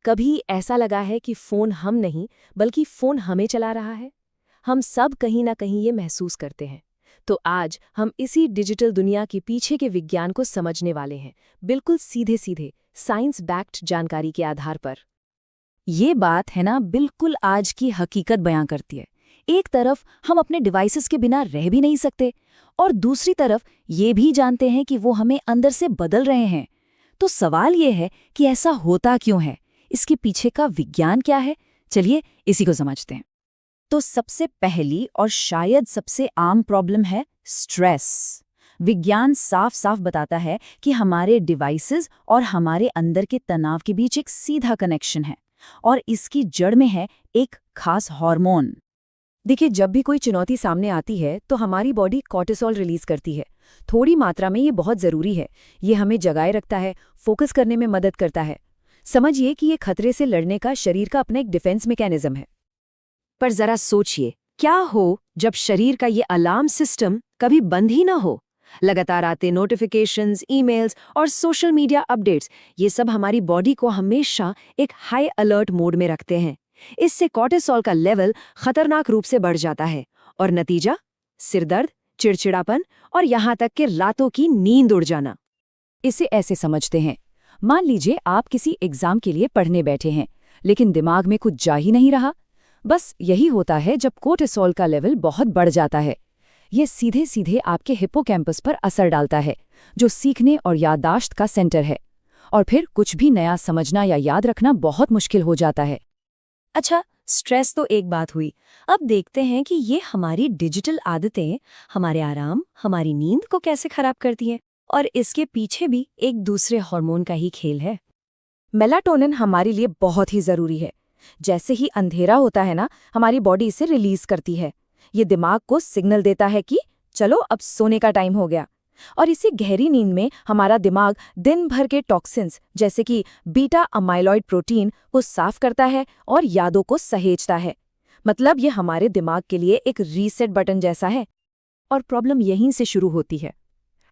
कभी ऐसा लगा है कि फ़ोन हम नहीं, बल्कि फ़ोन हमें चला रहा है? हम सब कहीं ना कहीं ये महसूस करते हैं। तो आज हम इसी डिजिटल दुनिया के पीछे के विज्ञान को समझने वाले हैं, बिल्कुल सीधे सीधे साइंस बैक्ड जानकारी के आधार पर। ये बात है ना, बिल्कुल आज की हकीकत बयां करती है। एक तरफ हम अपने डिवाइसेस के बिना रह भी नहीं सकते, और दूसरी तरफ ये भी जानते हैं कि वो हमें अंदर से बदल रहे हैं। तो सवाल ये है कि ऐसा होता क्यों है, इसके पीछे का विज्ञान क्या है। चलिए इसी को समझते हैं। तो सबसे पहली और शायद सबसे आम प्रॉब्लम है स्ट्रेस। विज्ञान साफ साफ बताता है कि हमारे डिवाइसेस और हमारे अंदर के तनाव के बीच एक सीधा कनेक्शन है, और इसकी जड़ में है एक खास हार्मोन। देखिए, जब भी कोई चुनौती सामने आती है तो हमारी बॉडी कॉर्टिसोल रिलीज करती है। थोड़ी मात्रा में ये बहुत ज़रूरी है। ये हमें जगाए रखता है, फोकस करने में मदद करता है। समझिए कि ये खतरे से लड़ने का शरीर का अपना एक डिफेंस मैकेनिज्म है। पर जरा सोचिए, क्या हो जब शरीर का ये अलार्म सिस्टम कभी बंद ही ना हो। लगातार आते नोटिफिकेशंस, ईमेल्स और सोशल मीडिया अपडेट्स, ये सब हमारी बॉडी को हमेशा एक हाई अलर्ट मोड में रखते हैं। इससे कॉर्टिसोल का लेवल खतरनाक रूप से बढ़ जाता है, और नतीजा सिरदर्द, चिड़चिड़ापन और यहाँ तक कि रातों की नींद उड़ जाना। इसे ऐसे समझते हैं, मान लीजिए आप किसी एग्जाम के लिए पढ़ने बैठे हैं, लेकिन दिमाग में कुछ जा ही नहीं रहा। बस यही होता है जब कोर्टिसोल का लेवल बहुत बढ़ जाता है। ये सीधे सीधे आपके हिप्पोकैम्पस पर असर डालता है, जो सीखने और याददाश्त का सेंटर है, और फिर कुछ भी नया समझना या याद रखना बहुत मुश्किल हो जाता है। अच्छा, स्ट्रेस तो एक बात हुई। अब देखते हैं कि ये हमारी डिजिटल आदतें हमारे आराम, हमारी नींद को कैसे खराब करती हैं, और इसके पीछे भी एक दूसरे हार्मोन का ही खेल है। मेलाटोनिन हमारे लिए बहुत ही जरूरी है। जैसे ही अंधेरा होता है ना, हमारी बॉडी इसे रिलीज करती है। ये दिमाग को सिग्नल देता है कि चलो अब सोने का टाइम हो गया। और इसी गहरी नींद में हमारा दिमाग दिन भर के टॉक्सिन्स जैसे कि बीटा अमाइलॉइड प्रोटीन को साफ करता है और यादों को सहेजता है। मतलब ये हमारे दिमाग के लिए एक रीसेट बटन जैसा है। और प्रॉब्लम यहीं से शुरू होती है।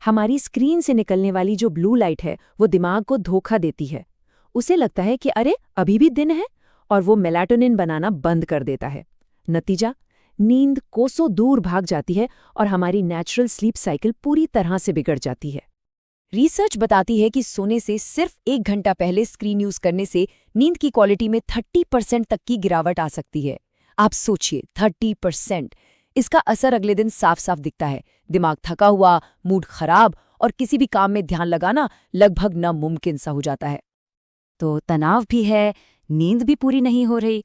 हमारी स्क्रीन से निकलने वाली जो ब्लू लाइट है, वो दिमाग को धोखा देती है। उसे लगता है कि अरे अभी भी दिन है, और वो मेलाटोनिन बनाना बंद कर देता है। नतीजा, नींद कोसों दूर भाग जाती है और हमारी नेचुरल स्लीप साइकिल पूरी तरह से बिगड़ जाती है। रिसर्च बताती है कि सोने से सिर्फ 1 घंटा पहले स्क्रीन यूज करने से नींद की क्वालिटी में 30% तक की गिरावट आ सकती है। आप सोचिए, 30%। इसका असर अगले दिन साफ साफ दिखता है। दिमाग थका हुआ, मूड खराब, और किसी भी काम में ध्यान लगाना लगभग नामुमकिन सा हो जाता है। तो तनाव भी है, नींद भी पूरी नहीं हो रही।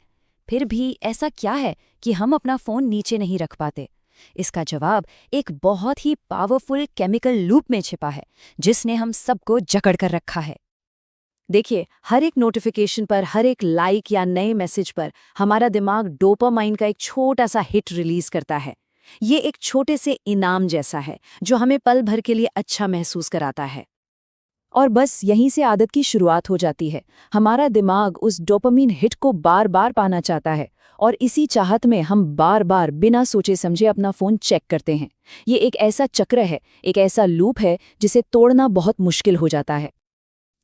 फिर भी ऐसा क्या है कि हम अपना फोन नीचे नहीं रख पाते? इसका जवाब एक बहुत ही पावरफुल केमिकल लूप में छिपा है, जिसने हम सबको जकड़ कर रखा है। देखिए, हर एक नोटिफिकेशन पर, हर एक लाइक या नए मैसेज पर हमारा दिमाग डोपामाइन का एक छोटा सा हिट रिलीज करता है। ये एक छोटे से इनाम जैसा है, जो हमें पल भर के लिए अच्छा महसूस कराता है। और बस यहीं से आदत की शुरुआत हो जाती है। हमारा दिमाग उस डोपामीन हिट को बार बार पाना चाहता है, और इसी चाहत में हम बार बार बिना सोचे समझे अपना फ़ोन चेक करते हैं। ये एक ऐसा चक्र है, एक ऐसा लूप है जिसे तोड़ना बहुत मुश्किल हो जाता है।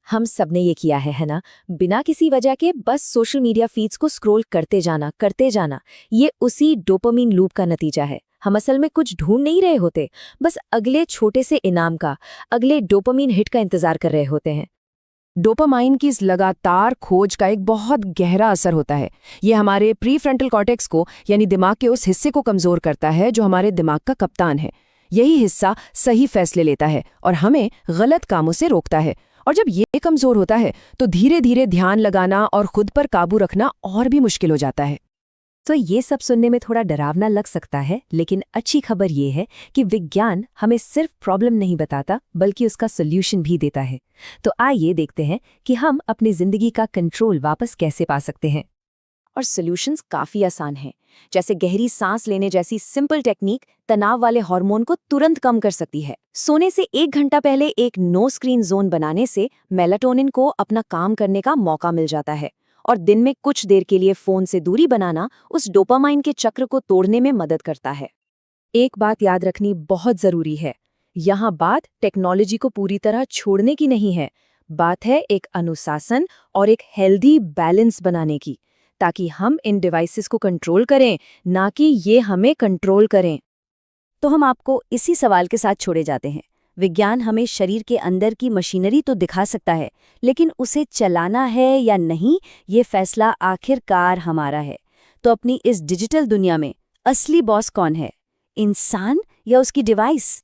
हम सबने ये किया है ना? बिना किसी वजह के बस सोशल मीडिया फीड्स को स्क्रॉल करते जाना। ये उसी डोपामीन लूप का नतीजा है। हम असल में कुछ ढूंढ नहीं रहे होते, बस अगले छोटे से इनाम का, अगले डोपामीन हिट का इंतजार कर रहे होते हैं। डोपामाइन की इस लगातार खोज का एक बहुत गहरा असर होता है। ये हमारे प्रीफ्रंटल कॉर्टेक्स को, यानी दिमाग के उस हिस्से को कमजोर करता है जो हमारे दिमाग का कप्तान है। यही हिस्सा सही फैसले लेता है और हमें गलत कामों से रोकता है। और जब ये कमजोर होता है तो धीरे धीरे ध्यान लगाना और खुद पर काबू रखना और भी मुश्किल हो जाता है। तो ये सब सुनने में थोड़ा डरावना लग सकता है, लेकिन अच्छी खबर ये है कि विज्ञान हमें सिर्फ प्रॉब्लम नहीं बताता, बल्कि उसका सॉल्यूशन भी देता है। तो आइए देखते हैं कि हम अपनी जिंदगी का कंट्रोल वापस कैसे पा सकते हैं। और सॉल्यूशंस काफी आसान हैं। जैसे गहरी सांस लेने जैसी सिंपल टेक्निक तनाव वाले हार्मोन को तुरंत कम कर सकती है। सोने से 1 घंटा पहले एक नो स्क्रीन जोन बनाने से मेलाटोनिन को अपना काम करने का मौका मिल जाता है, और दिन में कुछ देर के लिए फोन से दूरी बनाना उस डोपामाइन के चक्र को तोड़ने में मदद करता है। एक बात याद रखनी बहुत जरूरी है, यहाँ बात टेक्नोलॉजी को पूरी तरह छोड़ने की नहीं है, बात है एक अनुशासन और एक हेल्दी बैलेंस बनाने की, ताकि हम इन डिवाइसेस को कंट्रोल करें, ना कि ये हमें कंट्रोल करें। तो हम आपको इसी सवाल के साथ छोड़े जाते हैं। विज्ञान हमें शरीर के अंदर की मशीनरी तो दिखा सकता है, लेकिन उसे चलाना है या नहीं, ये फैसला आखिरकार हमारा है। तो अपनी इस डिजिटल दुनिया में असली बॉस कौन है, इंसान या उसकी डिवाइस?